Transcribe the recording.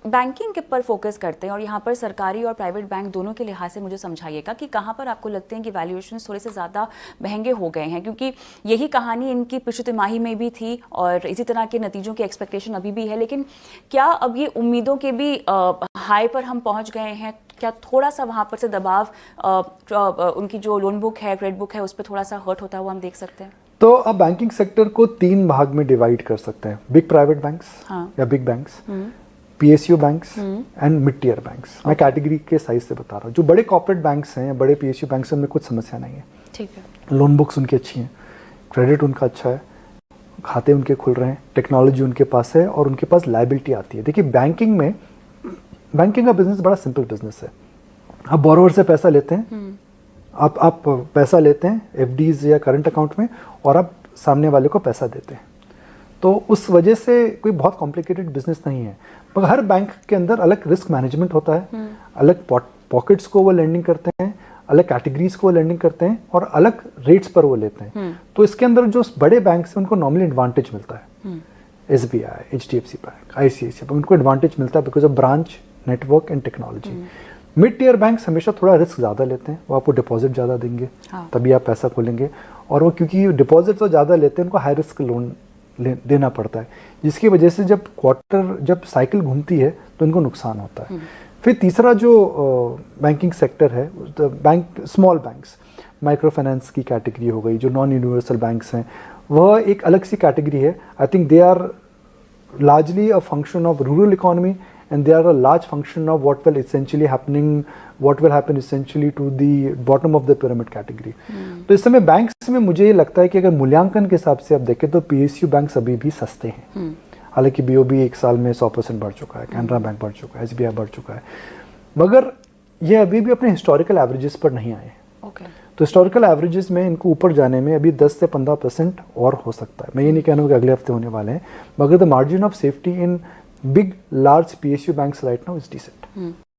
Banking के पर focus करते हैं और यहाँ पर सरकारी और प्राइवेट बैंक दोनों के लिहाज से मुझे समझाइएगा कि कहाँ पर आपको लगते हैं कि वैल्यूएशन थोड़े से ज़्यादा महंगे हो गए हैं, क्योंकि यही कहानी इनकी पिछली तिमाही में भी थी और इसी तरह के नतीजों की एक्सपेक्टेशन अभी भी है, लेकिन क्या अब ये उम्मीदों के भी हाई पर हम पहुँच गए हैं? क्या थोड़ा सा वहाँ पर से दबाव उनकी जो लोन बुक है, क्रेडिट बुक है, उस पर थोड़ा सा हर्ट होता हुआ हम देख सकते हैं? तो आप बैंकिंग सेक्टर को 3 भाग में डिवाइड कर सकते हैं, बिग प्राइवेट बैंक्स या big banks, PSU banks and mid tier banks. मैं कैटेगरी के साइज से बता रहा हूँ। जो बड़े कॉर्पोरेट बैंक्स हैं या बड़े PSU बैंक्स हैं, उनमें कुछ समस्या नहीं है, ठीक है। लोन बुक्स उनकी अच्छी हैं, क्रेडिट उनका अच्छा है, खाते उनके खुल रहे हैं, टेक्नोलॉजी उनके पास है और उनके पास लायबिलिटी आती है। देखिए बैंकिंग का बिजनेस बड़ा सिंपल बिजनेस है। आप बोरोवर से पैसा लेते हैं, आप पैसा लेते हैं FDs या करंट अकाउंट में और आप सामने वाले को पैसा देते हैं। तो उस वजह से कोई बहुत कॉम्प्लिकेटेड बिजनेस नहीं है। मगर हर बैंक के अंदर अलग रिस्क मैनेजमेंट होता है, अलग पॉकेट्स को वो लेंडिंग करते हैं, अलग कैटेगरीज को वो लेंडिंग करते हैं और अलग रेट्स पर वो लेते हैं। तो इसके अंदर जो बड़े बैंक हैं उनको नॉर्मली एडवांटेज मिलता है। SBI, HDFC bank, ICICI bank, उनको एडवांटेज मिलता है because of branch network and technology. Mid tier banks हमेशा थोड़ा रिस्क ज़्यादा लेते हैं, वो आपको डिपॉजिट ज़्यादा देंगे, तभी आप पैसा खोलेंगे, और वो क्योंकि डिपॉजिट तो ज़्यादा लेते हैं उनको हाई रिस्क लोन देना पड़ता है, जिसकी वजह से जब साइकिल घूमती है तो इनको नुकसान होता है। फिर तीसरा जो बैंकिंग सेक्टर है, स्मॉल बैंक्स, माइक्रो फाइनेंस की कैटेगरी हो गई, जो नॉन यूनिवर्सल बैंक्स हैं, वह एक अलग सी कैटेगरी है। I think they are largely a function of rural economy and they are a large function of what will happen essentially to the bottom of the pyramid category. तो इस समय banks में मुझे ये लगता है कि अगर मूल्यांकन के हिसाब से आप देखें तो PSU बैंक्स अभी भी सस्ते हैं। हालांकि BOB एक साल में 100% बढ़ चुका है, कैनरा बैंक बढ़ चुका है, SBI बढ़ चुका है, मगर ये अभी भी अपने हिस्टोरिकल एवरेजेस पर नहीं आए। तो हिस्टोरिकल एवरेजेस में इनको ऊपर जाने में अभी 10 से 15% और हो सकता है। मैं ये नहीं कह रहा हूँ कि अगले हफ्ते होने वाले हैं, मगर the margin of safety in big large PSU banks right now is decent.